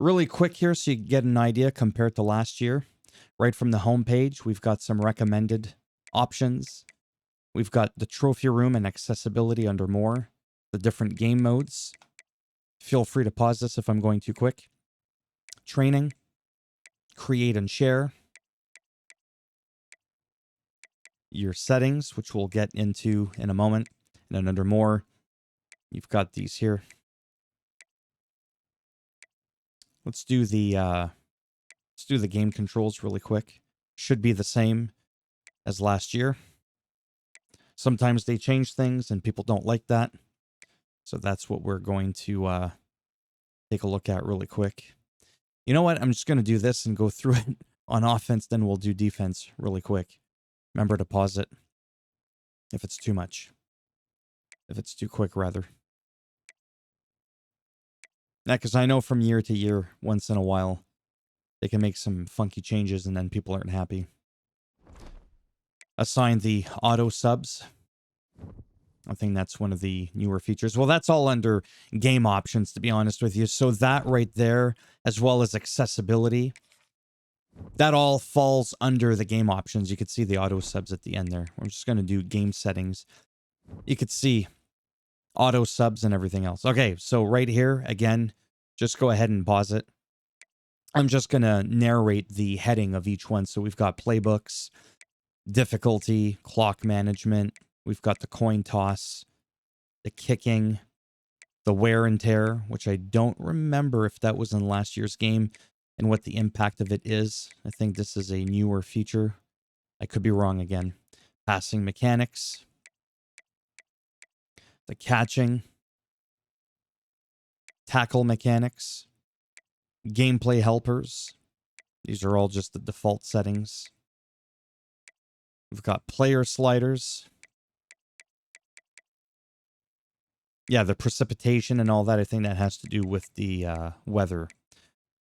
Really quick here so you get an idea compared to last year. Right from the home page, we've got some recommended options. We've got the trophy room and accessibility under more, the different game modes. Feel free to pause this if I'm going too quick. Training, create and share. Your settings, which we'll get into in a moment. And then under more, you've got these here. Let's do the game controls really quick. Should be the same as last year. Sometimes they change things and people don't like that. So that's what we're going to take a look at really quick. You know what? I'm just going to do this and go through it on offense. Then we'll do defense really quick. Remember to pause it if it's too much. If it's too quick, rather. Yeah, because I know from year to year, once in a while, they can make some funky changes and then people aren't happy. Assign the auto subs. I think that's one of the newer features. Well, that's all under game options, to be honest with you. So that right there, as well as accessibility, that all falls under the game options. You could see the auto subs at the end there. We're just going to do game settings. You could see auto subs and everything else. Okay, so right here, again, just go ahead and pause it. I'm just going to narrate the heading of each one. So we've got playbooks, difficulty, clock management. We've got the coin toss, the kicking, the wear and tear, which I don't remember if that was in last year's game and what the impact of it is. I think this is a newer feature. I could be wrong again. Passing mechanics, the catching, tackle mechanics, gameplay helpers. These are all just the default settings. We've got player sliders. Yeah, the precipitation and all that, I think that has to do with the weather.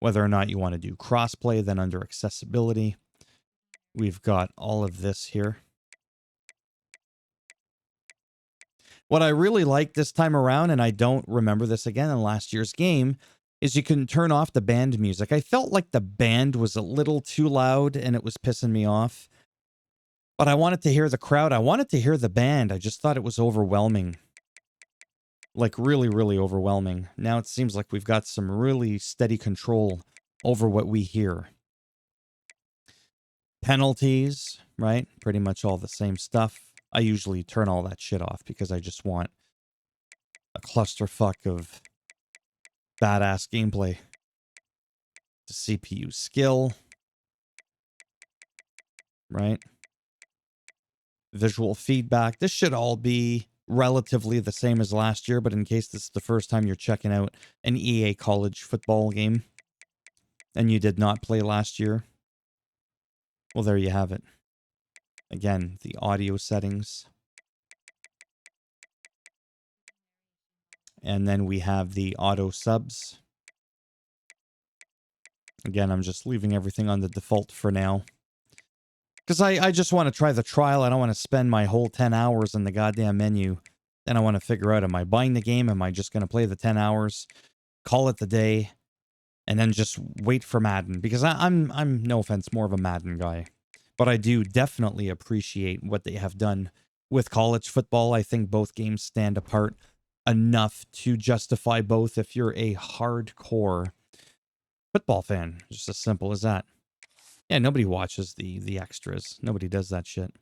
Whether or not you want to do crossplay, then under accessibility, we've got all of this here. What I really like this time around, and I don't remember this again in last year's game, is you can turn off the band music. I felt like the band was a little too loud and it was pissing me off. But I wanted to hear the crowd. I wanted to hear the band. I just thought it was overwhelming. Like really, really overwhelming. Now it seems like we've got some really steady control over what we hear. Penalties, right? Pretty much all the same stuff. I usually turn all that shit off because I just want a clusterfuck of badass gameplay. The CPU skill, right? Visual feedback. This should all be relatively the same as last year, but in case this is the first time you're checking out an EA college football game and you did not play last year, well, there you have it. Again, the audio settings. And then we have the auto subs. Again, I'm just leaving everything on the default for now. Because I just want to try the trial. I don't want to spend my whole 10 hours in the goddamn menu. Then I want to figure out, am I buying the game? Am I just going to play the 10 hours, call it the day, and then just wait for Madden? Because I'm no offense, more of a Madden guy. But I do definitely appreciate what they have done with college football. I think both games stand apart enough to justify both if you're a hardcore football fan. Just as simple as that. Yeah, nobody watches the extras. Nobody does that shit.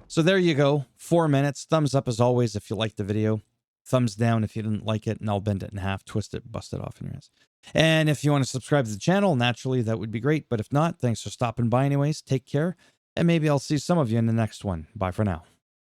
So there you go. 4 minutes. Thumbs up as always if you liked the video. Thumbs down if you didn't like it, and I'll bend it in half, twist it, bust it off in your ass. And if you want to subscribe to the channel, naturally, that would be great. But if not, thanks for stopping by anyways. Take care, and maybe I'll see some of you in the next one. Bye for now.